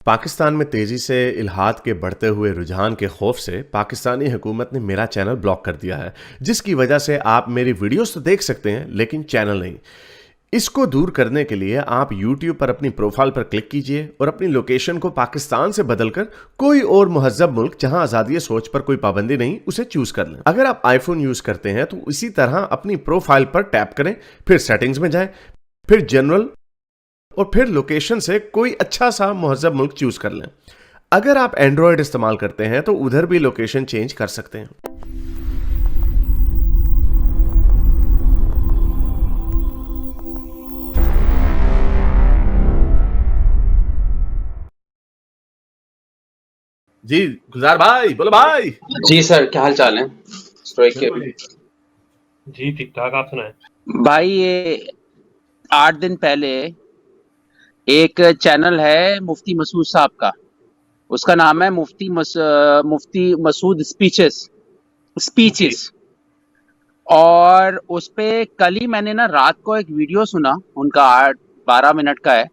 پاکستان میں تیزی سے الحاد کے بڑھتے ہوئے رجحان کے خوف سے پاکستانی حکومت نے میرا چینل بلاک کر دیا ہے، جس کی وجہ سے آپ میری ویڈیوز تو دیکھ سکتے ہیں لیکن چینل نہیں۔ اس کو دور کرنے کے لیے آپ یوٹیوب پر اپنی پروفائل پر کلک کیجئے اور اپنی لوکیشن کو پاکستان سے بدل کر کوئی اور مہذب ملک جہاں آزادی سوچ پر کوئی پابندی نہیں اسے چوز کر لیں۔ اگر آپ آئی فون یوز کرتے ہیں تو اسی طرح اپنی پروفائل پر ٹیپ کریں، پھر سیٹنگز میں جائیں، پھر جنرل اور پھر لوکیشن سے کوئی اچھا سا مہذب ملک چوز کر لیں۔ اگر آپ اینڈرائیڈ استعمال کرتے ہیں تو ادھر بھی لوکیشن چینج کر سکتے ہیں۔ جی گلزار بھائی، بولو بھائی۔ جی سر، کیا حال چال ہے؟ جی ٹھیک ٹھاک، آپ سنائیں بھائی یہ 8 دن پہلے ایک چینل ہے مفتی مسعود صاحب کا، اس کا نام ہے مفتی مسعود اسپیچز، اور اس پہ کل ہی میں نے نا رات کو ایک ویڈیو سنا ان کا، 12 منٹ کا ہے۔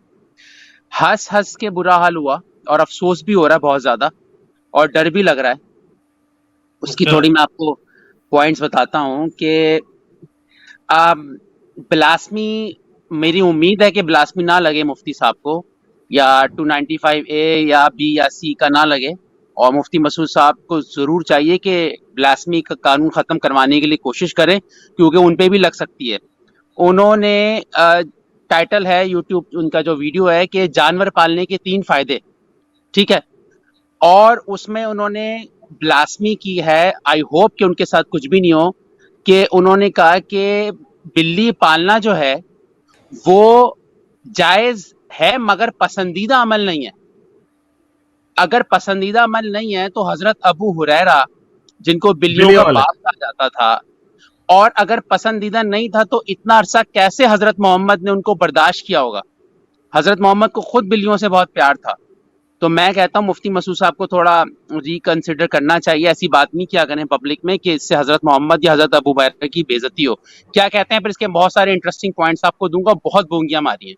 ہنس کے برا حال ہوا اور افسوس بھی ہو رہا ہے بہت زیادہ، اور ڈر بھی لگ رہا ہے۔ اس کی تھوڑی میں آپ کو پوائنٹس بتاتا ہوں کہ بلاسمی، میری امید ہے کہ بلاسمی نہ لگے مفتی صاحب کو، یا 295A یا B یا C کا نہ لگے، اور مفتی مسعود صاحب کو ضرور چاہیے کہ بلاسمی کا قانون ختم کروانے کے لیے کوشش کریں، کیونکہ ان پہ بھی لگ سکتی ہے۔ انہوں نے ٹائٹل ہے یوٹیوب ان کا جو ویڈیو ہے کہ جانور پالنے کے 3 فائدے، ٹھیک ہے، اور اس میں انہوں نے بلاسمی کی ہے۔ آئی ہوپ کہ ان کے ساتھ کچھ بھی نہیں ہو، کہ انہوں نے کہا کہ بلی پالنا جو ہے وہ جائز ہے مگر پسندیدہ عمل نہیں ہے۔ اگر پسندیدہ عمل نہیں ہے تو حضرت ابو ہریرہ جن کو بلیوں کا باپ کہا جاتا تھا، اور اگر پسندیدہ نہیں تھا تو اتنا عرصہ کیسے حضرت محمد نے ان کو برداشت کیا ہوگا؟ حضرت محمد کو خود بلیوں سے بہت پیار تھا۔ تو میں کہتا ہوں مفتی مسعود صاحب کو تھوڑا ریکنسیڈر کرنا چاہیے، ایسی بات نہیں کیا کریں پبلک میں کہ اس سے حضرت محمد یا حضرت ابو ہریرہ کی بے عزتی ہو۔ کیا کہتے ہیں؟ پھر اس کے بہت سارے انٹرسٹنگ پوائنٹس آپ کو دوں گا، بہت بونگیاں ماری ہیں،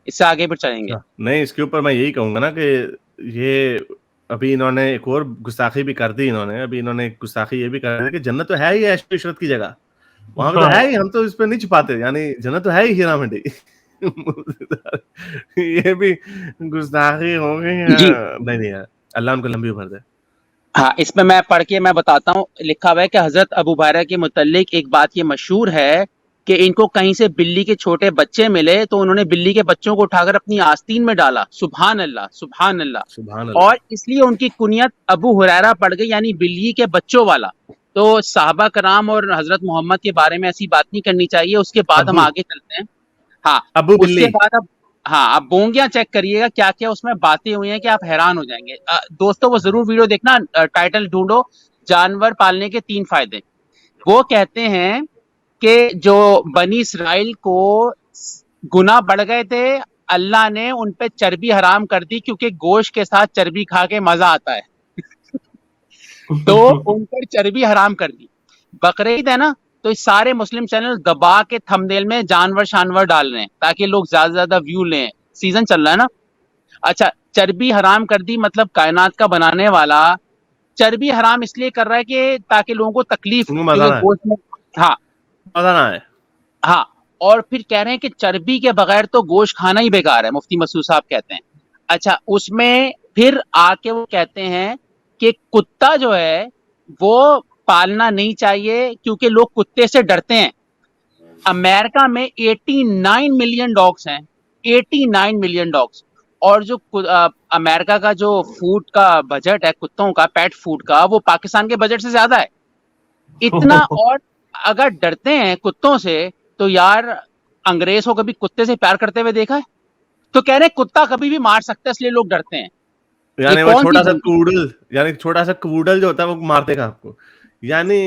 اس سے آگے پھر چلیں گے۔ نہیں، اس کے اوپر میں یہی کہوں گا نا کہ یہ ابھی انہوں نے ایک اور گستاخی بھی کر دی، ابھی انہوں نے گستاخی یہ بھی کر دی کہ جنت تو ہے ہی عیش و عشرت کی جگہ، وہاں پہ تو ہے ہی، ہم تو اس پہ نہیں چھپاتے، یعنی جنت تو ہے ہی ہیرا منڈی۔ یہ بھی گستاخی ہو گئی ہے۔ نہیں اللہ ان کو لمبی عمر دے۔ ہاں، اس میں پڑھ کے میں بتاتا ہوں، لکھا ہوا ہے کہ حضرت ابو ہریرہ کے متعلق ایک بات یہ مشہور ہے کہ ان کو کہیں سے بلی کے چھوٹے بچے ملے تو انہوں نے بلی کے بچوں کو اٹھا کر اپنی آستین میں ڈالا۔ سبحان اللہ، سبحان اللہ۔ سبحان اللہ۔ اور اس لیے ان کی کنیت ابو ہریرہ پڑ گئی، یعنی بلی کے بچوں والا۔ تو صحابہ کرام اور حضرت محمد کے بارے میں ایسی بات نہیں کرنی چاہیے۔ اس کے بعد ہم آگے چلتے ہیں۔ ہاں، ابو اس کے بلی۔ بعد اب آپ بونگیاں چیک کریے گا کیا کیا اس میں باتیں ہوئی ہیں کہ آپ حیران ہو جائیں گے۔ دوستوں وہ ضرور ویڈیو دیکھنا، ٹائٹل ڈھونڈو جانور پالنے کے 3 فائدے۔ وہ کہتے ہیں کہ جو بنی اسرائیل کو گناہ بڑھ گئے تھے، اللہ نے ان پہ چربی حرام کر دی، کیونکہ گوشت کے ساتھ چربی کھا کے مزہ آتا ہے، تو ان پر چربی حرام کر دی۔ بقرعید ہے نا، تو اس سارے مسلم چینل دبا کے تھمبنیل میں جانور شانور ڈال رہے ہیں تاکہ لوگ زیادہ سے زیادہ ویو لیں، سیزن چل رہا ہے نا۔ اچھا، چربی حرام کر دی مطلب کائنات کا بنانے والا چربی حرام اس لیے کر رہا ہے کہ تاکہ لوگوں کو تکلیف، کیونکہ گوشت میں مزہ نہ آئے۔ ہاں، اور پھر کہہ رہے ہیں کہ چربی کے بغیر تو گوشت کھانا ہی بیکار ہے، مفتی مسعود صاحب کہتے ہیں۔ اچھا، اس میں پھر آ کے وہ کہتے ہیں کہ کتا جو ہے وہ پالنا نہیں چاہیے کیونکہ لوگ کتے سے ڈرتے ہیں۔ امریکہ میں 89 ملین ڈاگس ہیں، 89 ملین ڈاگس، اور جو امریکہ کا جو فوڈ کا بجٹ ہے کتوں کا، پیٹ فوڈ کا، وہ پاکستان کے بجٹ سے زیادہ ہے اتنا۔ اور اگر ڈرتے ہیں کتوں سے تو یار انگریز کو کبھی کتے سے پیار کرتے ہوئے دیکھا ہے؟ تو کہہ رہے کتا کبھی بھی مار سکتا ہے اس لیے لوگ ڈرتے ہیں۔ یعنی وہ چھوٹا سا کوڈل، یعنی چھوٹا سا کوڈل جو ہوتا ہے وہ مار دے گا آپ کو، یعنی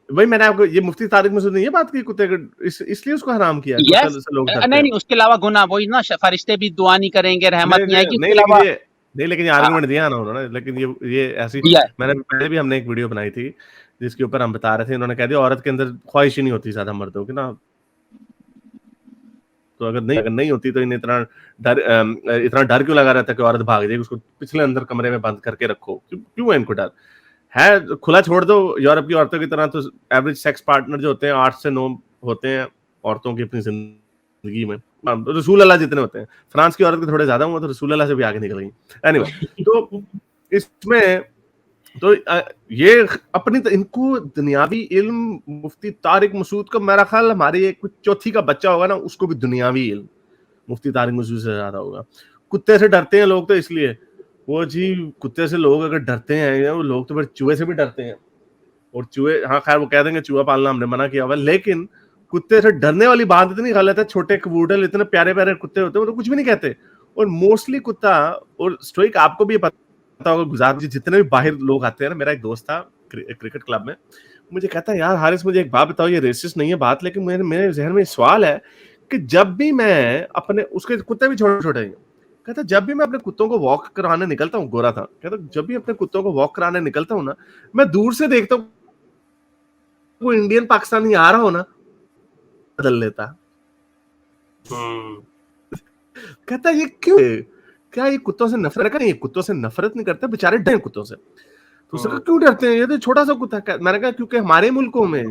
وہی میں نے آپ کو یہ مفتی طارق مسعود نے یہ بات کی کتے اس لیے اس کو حرام کیا لوگ ڈرتے ہیں۔ نہیں، اس کے علاوہ گناہ وہی نا، فرشتے بھی دعا نہیں کریں گے، رحمت نہیں آئے گی۔ نہیں لیکن یہ آرگومنٹ دیا نا انہوں نے، لیکن یہ ایسی میں نے پہلے بھی ہم نے ایک ویڈیو بنائی تھی جس کے اوپر ہم بتا رہے تھے، انہوں نے کہہ دیا عورت کے اندر خواہش ہی نہیں ہوتی زیادہ مردوں کی نا۔ تو اگر نہیں ہوتی تو انہیں اتنا ڈر کیوں لگا رہتا کہ عورت بھاگ جائے گی, اس کو پچھلے اندر کمرے میں بند کر کے رکھو, کیوں ہے ان کو ڈر ہے؟ کھلا چھوڑ دو. یورپ کی عورتوں کی طرح تو ایوریج سیکس پارٹنر جو ہوتے ہیں 8 سے 9 ہوتے ہیں عورتوں کی اپنی زندگی میں, رسول اللہ جتنے ہوتے ہیں. فرانس کی عورت کے تھوڑے زیادہ ہوں تو رسول اللہ سے بھی آگے نکل گئی. اینی وے, تو اس میں تو یہ اپنی ان کو دنیاوی علم, مفتی طارق مسعود کا میرا خیال ہماری ایک چوتھی کا بچہ ہوگا نا, اس کو بھی دنیاوی علم مفتی طارق مسعود سے زیادہ ہوگا. کتے سے ڈرتے ہیں لوگ تو اس لیے, وہ جی کتے سے لوگ اگر ڈرتے ہیں, وہ لوگ تو پھر چوہے سے بھی ڈرتے ہیں. اور چوہے, ہاں خیر وہ کہہ دیں گے چوہا پالنا ہم نے منع کیا ہوا, لیکن کتے سے ڈرنے والی بات اتنی غلط ہے. چھوٹے کبوٹر اتنے پیارے پیارے کتے ہوتے ہیں, وہ تو کچھ بھی نہیں کہتے. اور موسٹلی کتا, اور اسٹوئک آپ کو بھی پتا ہوگا, گزار جتنے بھی باہر لوگ آتے ہیں نا, میرا ایک دوست تھا کرکٹ کلب میں, مجھے کہتا ہے یار حارث مجھے ایک بات بتاؤ, یہ ریسسٹ نہیں ہے بات, لیکن میرے ذہن میں سوال ہے کہ جب بھی میں اپنے, اس کے کتے بھی چھوٹے چھوٹے ہیں, کہتا جب بھی میں اپنے کتوں کو واک کرانے نکلتا ہوں, گورا تھا, کہتا جب بھی اپنے کتوں کو واک کرانے نکلتا ہوں نا, میں دور سے دیکھتا ہوں وہ انڈین پاکستانی آ رہا ہو نا, بدل لیتا. کہتا یہ کیوں, کیا یہ کتوں سے نفرت کریں؟ یہ کتوں سے نفرت نہیں کرتے, بےچارے ڈرے کتوں سے. تو اس نے کہا کیوں ڈرتے ہیں, یہ تو چھوٹا سا کتا. میں نے کہا کیونکہ ہمارے ملکوں میں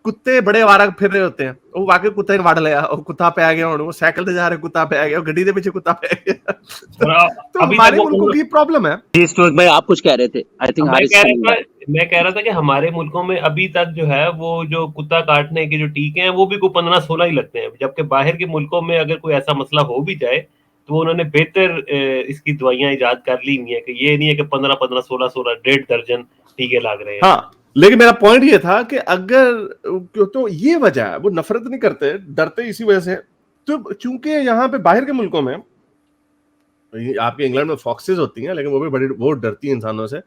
کتے بڑے آوارہ پھر رہے ہوتے ہیں, وہ واقعی کتا وڑ لیا, اور کتا پہ آ گیا, وہ سائیکل سے جا رہے کتا پہ آ گیا, گڈی دے پیچھے کتا پہ آ گیا. تو ہمارے ملکوں کی پرابلم ہے. جی اسٹوئک بھائی آپ کچھ کہہ رہے تھے. میں کہہ رہا تھا کہ ہمارے ملکوں میں ابھی تک جو ہے وہ جو کتا کاٹنے کے جو ٹیکے ہیں وہ بھی کوئی 15-16 ہی لگتے ہیں, جبکہ باہر کے ملکوں میں اگر کوئی ایسا مسئلہ ہو بھی جائے تو انہوں نے بہتر اس کی دوائیاں ایجاد کر لی ہوئی ہیں, کہ یہ نہیں ہے کہ 15-16 1.5 درجن ٹیکے لگ رہے ہیں. ہاں, لیکن میرا پوائنٹ یہ تھا کہ اگر تو یہ وجہ ہے, وہ نفرت نہیں کرتے, ڈرتے اسی وجہ سے. تو چونکہ یہاں پہ باہر کے ملکوں میں, آپ کے انگلینڈ میں فاکسز ہوتی ہیں لیکن وہ بھی بڑی وہ ڈرتی ہیں انسانوں سے,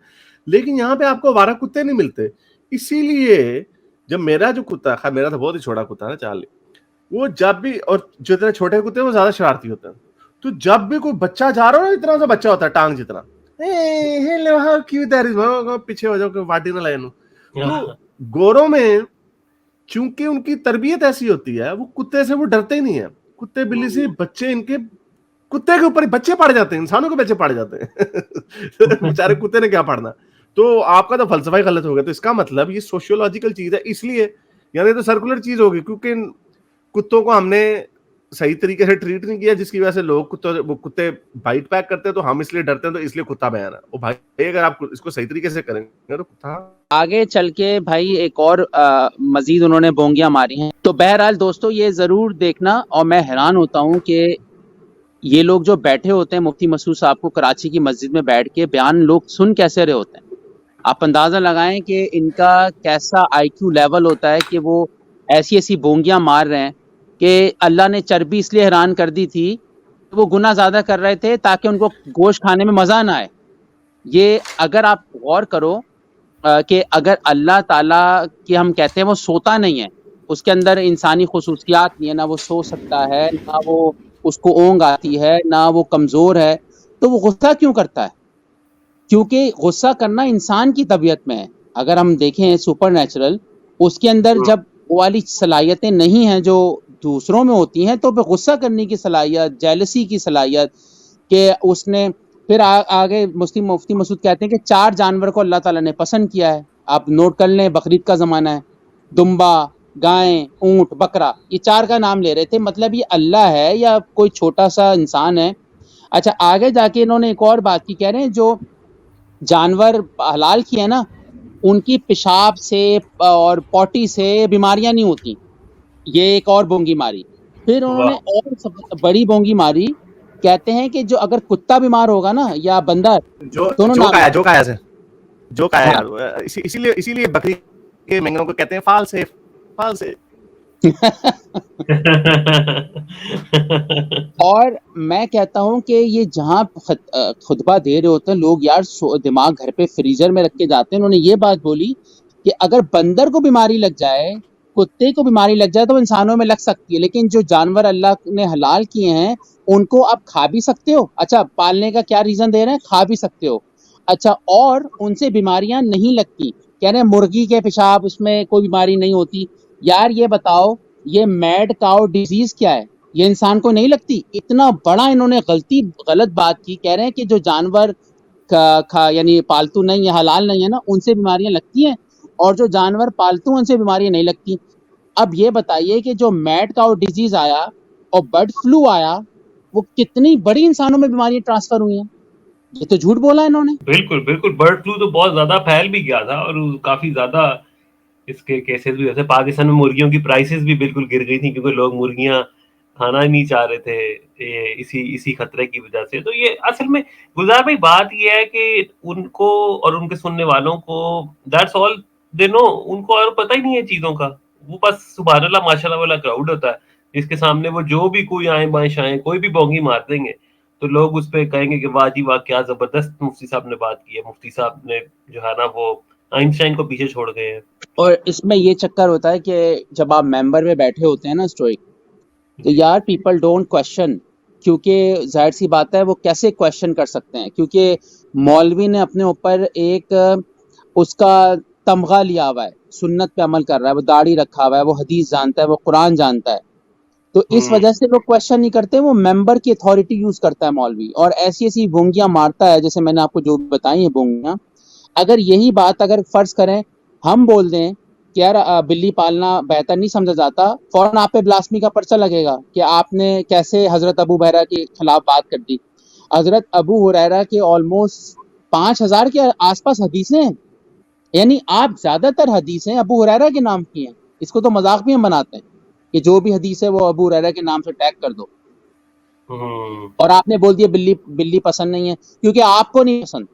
لیکن یہاں پہ آپ کو آوارہ کتے نہیں ملتے. اسی لیے جب میرا جو کتا, خیر میرا تو بہت ہی چھوٹا کتا ہے نا, چارلی, وہ جب بھی, اور جو اتنے چھوٹے کتے ہیں وہ زیادہ شرارتی ہوتے ہیں, تو جب بھی کوئی بچہ جا رہا ہو نا, اتنا سا بچہ ہوتا ہے ٹانگ جتنا, پیچھے ہو جاؤ واٹی نہ لائن. تو گوروں میں چونکہ ان کی تربیت ایسی ہوتی ہے, وہ کتے سے وہ ڈرتے ہی نہیں ہیں. کتے بلی سے بچے, ان کے کتے کے اوپر بچے پڑ جاتے ہیں, انسانوں کے بچے پڑ جاتے ہیں. بیچارے کتے نے کیا پڑھنا. تو آپ کا تو فلسفہ ہی غلط ہو گیا. تو اس کا مطلب یہ سوشیولوجیکل چیز ہے, اس لیے یعنی تو سرکولر چیز ہوگی, کیونکہ کتوں کو ہم نے صحیح طریقے سے ٹریٹ نہیں کیا, جس کی وجہ سے لوگ کتے بائٹ پیک کرتے ہیں, تو ہم اس لیے ڈرتے ہیں, تو اس لیے کتا بیان ہے. وہ بھائی اگر آپ اس کو صحیح طریقے سے کریں گے تو کتا. آگے چل کے بھائی ایک اور مزید انہوں نے بونگیاں ماری ہیں. تو بہرحال دوستو یہ ضرور دیکھنا, اور میں حیران ہوتا ہوں کہ یہ لوگ جو بیٹھے ہوتے ہیں مفتی مسعود صاحب کو کراچی کی مسجد میں بیٹھ کے بیان لوگ سن کیسے رہے ہوتے ہیں. آپ اندازہ لگائیں کہ ان کا کیسا آئی کیو لیول ہوتا ہے کہ وہ ایسی ایسی بونگیاں مار رہے ہیں کہ اللہ نے چربی اس لیے حیران کر دی تھی, وہ گناہ زیادہ کر رہے تھے تاکہ ان کو گوشت کھانے میں مزہ نہ آئے. یہ اگر آپ غور کرو کہ اگر اللہ تعالیٰ کی ہم کہتے ہیں وہ سوتا نہیں ہے, اس کے اندر انسانی خصوصیات نہیں ہے, نہ وہ سو سکتا ہے, نہ وہ اس کو اونگ آتی ہے, نہ وہ کمزور ہے, تو وہ غصہ کیوں کرتا ہے؟ کیونکہ غصہ کرنا انسان کی طبیعت میں ہے. اگر ہم دیکھیں سپر نیچرل, اس کے اندر جب وہ والی صلاحیتیں نہیں ہیں جو دوسروں میں ہوتی ہیں, تو پھر غصہ کرنے کی صلاحیت, جیلسی کی صلاحیت, کہ اس نے پھر آگے مفتی مسعود کہتے ہیں کہ 4 جانور کو اللہ تعالیٰ نے پسند کیا ہے. آپ نوٹ کر لیں, بقرعید کا زمانہ ہے, دمبا, گائیں, اونٹ, بکرا, یہ 4 کا نام لے رہے تھے. مطلب یہ اللہ ہے یا کوئی چھوٹا سا انسان ہے؟ اچھا آگے جا کے انہوں نے ایک اور بات کی, کہہ رہے ہیں جو جانور حلال کیے ہیں نا, ان کی پیشاب سے اور پوٹی سے بیماریاں نہیں ہوتی. یہ ایک اور بونگی ماری. پھر انہوں نے اور بڑی بونگی ماری, کہتے ہیں کہ جو اگر کتا بیمار ہوگا نا یا بندر, اسی لیے بکری کے مینگوں کو کہتے ہیں فال سے. اور میں کہتا ہوں کہ یہ جہاں خطبہ دے رہے ہوتے ہیں لوگ, یار دماغ گھر پہ فریزر میں رکھ کے جاتے ہیں. انہوں نے یہ بات بولی کہ اگر بندر کو بیماری لگ جائے, کتے کو بیماری لگ جائے, تو انسانوں میں لگ سکتی ہے, لیکن جو جانور اللہ نے حلال کیے ہیں ان کو آپ کھا بھی سکتے ہو. اچھا پالنے کا کیا ریزن دے رہے ہیں؟ کھا بھی سکتے ہو. اچھا اور ان سے بیماریاں نہیں لگتی. کہہ رہے ہیں مرغی کے پیشاب اس میں کوئی بیماری نہیں ہوتی. یار یہ بتاؤ, یہ میڈ کاؤ ڈیزیز کیا ہے؟ یہ انسان کو نہیں لگتی؟ اتنا بڑا انہوں نے غلط بات کی، کہہ رہے ہیں کہ جو جانور یعنی پالتو نہیں ہے، حلال نہیں ہے نا، ان سے بیماریاں لگتی ہیں، اور جو جانور پالتو ہیں ان سے بیماریاں نہیں لگتی۔ اب یہ بتائیے کہ جو میڈ کاؤ ڈیزیز آیا اور برڈ فلو آیا، وہ کتنی بڑی انسانوں میں بیماریاں ٹرانسفر ہوئی ہیں؟ یہ تو جھوٹ بولا انہوں نے۔ بالکل بالکل، برڈ فلو تو بہت زیادہ پھیل بھی گیا تھا، اور کافی زیادہ اس کے کیسز بھی ہوتے۔ پاکستان میں مرغیوں کی پرائسز بھی بالکل گر گئی تھی، کیونکہ لوگ مرغیاں کھانا ہی نہیں چاہ رہے تھے اسی خطرے کی وجہ سے۔ تو یہ اصل میں گلزار بھائی بات یہ ہے کہ ان کو اور ان کے سننے والوں کو دیٹس آل دے نو، ان کو اور پتہ ہی نہیں ہے چیزوں کا۔ وہ بس سبحان اللہ ماشاء اللہ والا کراؤڈ ہوتا ہے جس کے سامنے وہ جو بھی کوئی آئیں بائیں شائیں کوئی بھی بونگی مار دیں گے تو لوگ اس پہ کہیں گے کہ واہ جی واہ کیا زبردست مفتی صاحب نے بات کی ہے، مفتی صاحب نے جو ہے نا وہ آئنسٹائن کو پیچھے چھوڑ گئے ہیں۔ اور اس میں یہ چکر ہوتا ہے کہ جب آپ ممبر میں بیٹھے ہوتے ہیں نا اسٹوئک، تو جی یار پیپل ڈونٹ کوشچن، کیونکہ ظاہر سی بات ہے وہ کیسے کوشچن کر سکتے ہیں، کیونکہ مولوی نے اپنے اوپر ایک اس کا تمغہ لیا ہوا ہے، سنت پہ عمل کر رہا ہے، وہ داڑھی رکھا ہوا ہے، وہ حدیث جانتا ہے، وہ قرآن جانتا ہے، تو اس وجہ سے وہ کوشچن نہیں کرتے، وہ ممبر کی اتھارٹی یوز کرتا ہے مولوی، اور ایسی ایسی بونگیاں مارتا ہے جیسے میں نے آپ کو جو بتائی ہیں بونگیاں۔ اگر یہی بات اگر فرض کریں ہم بول دیں کہ یار بلی پالنا بہتر نہیں سمجھا جاتا، فوراً آپ پہ بلاسمی کا پرچہ لگے گا کہ آپ نے کیسے حضرت ابو ہریرہ کے خلاف بات کر دی۔ حضرت ابو ہریرہ کے آلموسٹ 5000 کے آس پاس حدیثیں ہیں، یعنی آپ زیادہ تر حدیثیں ابو ہریرہ کے نام کی ہیں۔ اس کو تو مذاق بھی ہم بناتے ہیں کہ جو بھی حدیث ہے وہ ابو ہریرہ کے نام سے ٹیگ کر دو، اور آپ نے بول دیا بلی پسند نہیں ہے کیونکہ آپ کو نہیں پسند،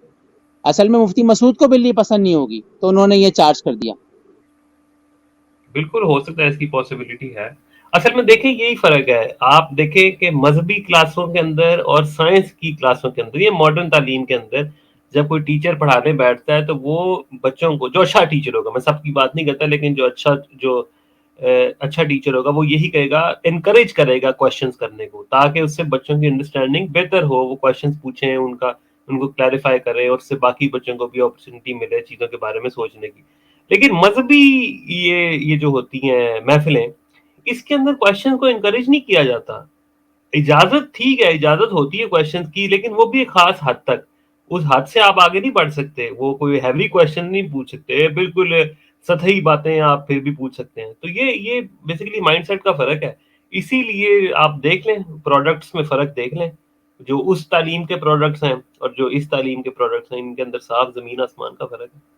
اصل میں مفتی مسعود کو بلی پسند نہیں ہوگی تو انہوں نے یہ چارج کر دیا۔ بالکل ہو سکتا ہے، اس کی پاسبلٹی ہے۔ اصل میں دیکھیں یہی فرق ہے، آپ دیکھیں کہ مذہبی کلاسوں کے اندر اور سائنس کی کلاسوں کے اندر، یہ ماڈرن تعلیم کے اندر جب کوئی ٹیچر پڑھانے بیٹھتا ہے تو وہ بچوں کو، جو اچھا ٹیچر ہوگا، میں سب کی بات نہیں کرتا لیکن جو اچھا ٹیچر ہوگا وہ یہی کہے گا، انکریج کرے گا کوشچنز کرنے کو، تاکہ اس سے بچوں کی انڈرسٹینڈنگ بہتر ہو، وہ کوشچنز پوچھیں، ان کو کلیریفائی کرے، اور اس سے باقی بچوں کو بھی اپرچونٹی ملے چیزوں کے بارے میں سوچنے کی۔ لیکن مذہبی یہ جو ہوتی ہیں محفلیں، اس کے اندر کوشچن کو انکریج نہیں کیا جاتا۔ اجازت ٹھیک ہے، اجازت ہوتی ہے کوشچن کی، لیکن وہ بھی ایک خاص حد تک، اس حد سے آپ آگے نہیں بڑھ سکتے۔ وہ کوئی ہیوی کوشچن نہیں پوچھ سکتے، بالکل سطحی باتیں آپ پھر بھی پوچھ سکتے ہیں۔ تو یہ بیسیکلی مائنڈ سیٹ کا فرق ہے۔ اسی لیے آپ دیکھ لیں پروڈکٹس میں فرق دیکھ لیں، جو اس تعلیم کے پروڈکٹس ہیں اور جو اس تعلیم کے پروڈکٹس ہیں، ان کے اندر صاف زمین آسمان کا فرق ہے۔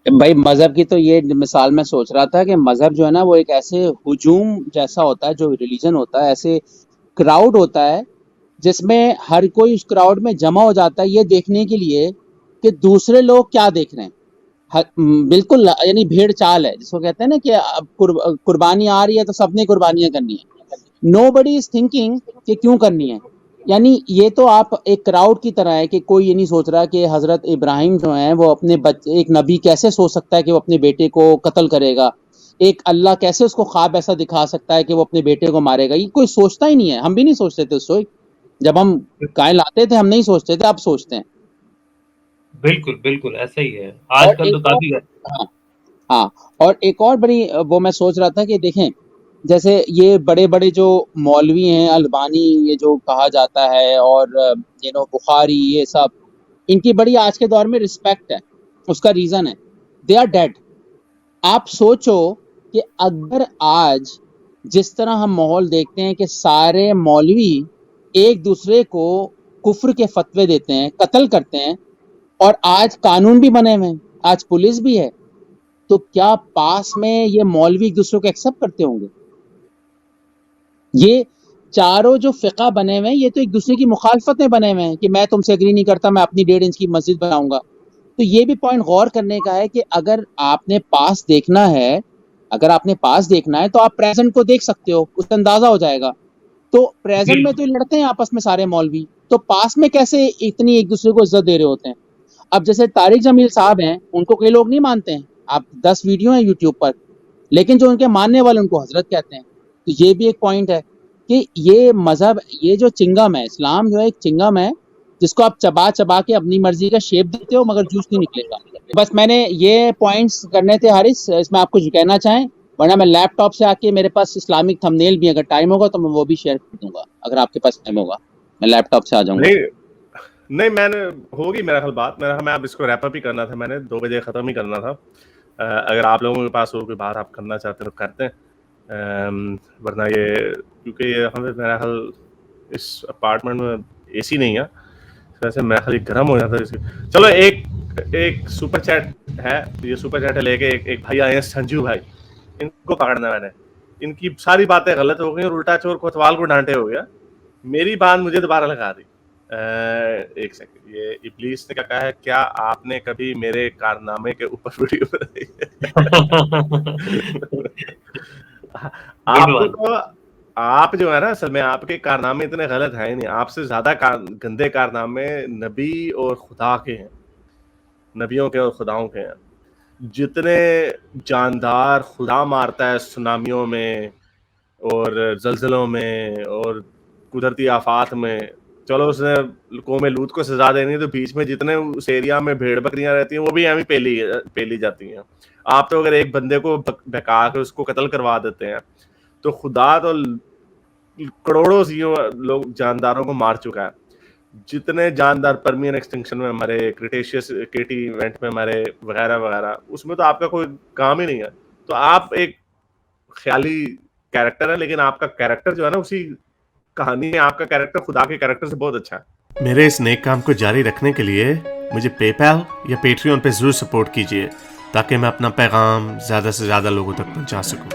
بھائی مذہب کی تو یہ مثال میں سوچ رہا تھا کہ مذہب جو ہے نا وہ ایک ایسے ہجوم جیسا ہوتا ہے، جو ریلیجن ہوتا ہے ایسے کراؤڈ ہوتا ہے جس میں ہر کوئی اس کراؤڈ میں جمع ہو جاتا ہے یہ دیکھنے کے لیے کہ دوسرے لوگ کیا دیکھ رہے ہیں۔ بالکل یعنی بھیڑ چال ہے جس کو کہتے ہیں نا کہ اب قربانی آ رہی ہے تو سب نے قربانیاں کرنی ہیں، نو بڈی از تھنکنگ کہ کیوں کرنی ہے۔ یعنی یہ تو آپ ایک کراؤڈ کی طرح ہے کہ کوئی یہ نہیں سوچ رہا کہ حضرت ابراہیم جو ہیں وہ اپنے ایک نبی کیسے سوچ سکتا ہے کہ وہ اپنے بیٹے کو قتل کرے گا، ایک اللہ کیسے اس کو خواب ایسا دکھا سکتا ہے کہ وہ اپنے بیٹے کو مارے گا۔ یہ کوئی سوچتا ہی نہیں ہے، ہم بھی نہیں سوچتے تھے اس وقت جب ہم گائے لاتے تھے، ہم نہیں سوچتے تھے، اب سوچتے ہیں۔ بالکل بالکل ایسا ہی ہے، اور آج کل ایک تو اور کافی ہے۔ ہاں ہاں اور ایک اور بڑی وہ میں سوچ رہا تھا کہ دیکھیں جیسے یہ بڑے بڑے جو مولوی ہیں البانی یہ جو کہا جاتا ہے، اور بخاری، یہ سب ان کی بڑی آج کے دور میں رسپیکٹ ہے۔ اس کا ریزن ہے دے آر ڈیڈ۔ آپ سوچو کہ اگر آج جس طرح ہم ماحول دیکھتے ہیں کہ سارے مولوی ایک دوسرے کو کفر کے فتوے دیتے ہیں، قتل کرتے ہیں، اور آج قانون بھی بنے ہوئے ہیں، آج پولیس بھی ہے، تو کیا پاس میں یہ مولوی ایک دوسرے کو ایکسیپٹ کرتے ہوں گے؟ یہ چاروں جو فقہ بنے ہوئے ہیں یہ تو ایک دوسرے کی مخالفت میں بنے ہوئے ہیں کہ میں تم سے اگری نہیں کرتا، میں اپنی 1.5 انچ کی مسجد بناؤں گا۔ تو یہ بھی پوائنٹ غور کرنے کا ہے کہ اگر آپ نے پاس دیکھنا ہے تو آپ پریزنٹ کو دیکھ سکتے ہو، اس سے اندازہ ہو جائے گا۔ تو پریزنٹ میں تو یہ لڑتے ہیں آپس میں سارے مولوی، تو پاس میں کیسے اتنی ایک دوسرے کو عزت دے رہے ہوتے ہیں؟ اب جیسے طارق جمیل صاحب ہیں، ان کو کئی لوگ نہیں مانتے ہیں، آپ 10 ویڈیو ہیں یوٹیوب پر، لیکن جو ان کے ماننے والے ان کو حضرت کہتے ہیں۔ تو یہ بھی ایک پوائنٹ ہے کہ یہ مذہب، یہ جو چنگم ہے، اسلام جو ہے ایک چنگم ہے جس کو آپ چبا چبا کے اپنی مرضی کا شیپ دیتے ہو مگر جوس نہیں نکلے گا۔ بس میں نے یہ پوائنٹس کرنے تھے حارث، اس میں آپ کچھ کہنا چاہیں ورنہ میں لیپ ٹاپ سے آ کے میرے پاس اسلامک تھم نیل بھی اگر ٹائم ہوگا تو میں وہ بھی شیئر کر دوں گا, اگر آپ کے پاس ٹائم ہوگا میں لیپ ٹاپ سے آ جاؤں گا. نہیں میں نے ہوگی میرا خیال بات, میرا میں اب اس کو ریپ اپ ہی کرنا تھا, میں نے 2 بجے ختم ہی کرنا تھا. اگر آپ لوگوں کے پاس ہو کوئی بات آپ کرنا چاہتے ہیں تو کرتے ہیں, ورنہ یہ کیونکہ یہ ہمیں میرا خیال اس اپارٹمنٹ میں اے سی نہیں ہے, ویسے میرا خیال گرم ہو جاتا ہے. چلو ایک سپر چیٹ ہے, یہ سپر چیٹ لے کے ایک بھائی آئے ہیں سنجو بھائی, ان کو پکڑنا میں نے, ان کی ساری باتیں غلط ہو گئی اور الٹا چور کوتوال کو ڈانٹے ہو گیا, میری بات مجھے دوبارہ لگا دی. ایک سیکنڈ, یہ ابلیس نے کیا کہا ہے, کیا آپ نے کبھی میرے کارنامے کے اوپر ویڈیو بنائی؟ آپ کو تو آپ جو ہے نا اصل میں آپ کے کارنامے اتنے غلط ہیں نہیں, آپ سے زیادہ گندے کارنامے نبی اور خدا کے ہیں, نبیوں کے اور خداؤں کے ہیں. جتنے جاندار خدا مارتا ہے سونامیوں میں اور زلزلوں میں اور قدرتی آفات میں, چلو اس نے قوم لوط کو سزا دینی تو بیچ میں جتنے اس ایریا میں بھیڑ بکریاں رہتی ہیں وہ بھی ایویں پیلی جاتی ہیں. آپ تو اگر ایک بندے کو بہکا کے اس کو قتل کروا دیتے ہیں, تو خدا تو کروڑوں لوگ جانداروں کو مار چکا ہے. جتنے جاندار پرمین ایکسٹنکشن میں مرے, کریٹیشیس کیٹی ایونٹ میں مرے وغیرہ وغیرہ, اس میں تو آپ کا کوئی کام ہی نہیں ہے. تو آپ ایک خیالی کیریکٹر ہے, لیکن آپ کا کیریکٹر جو ہے نا اسی کہانی میں آپ کا کیریکٹر خدا کے کیریکٹر سے بہت اچھا ہے. میرے اس نیک کام کو جاری رکھنے کے لیے مجھے پے پیل یا پیٹریون پہ ضرور سپورٹ کیجیے, تاکہ میں اپنا پیغام زیادہ سے زیادہ لوگوں تک پہنچا سکوں.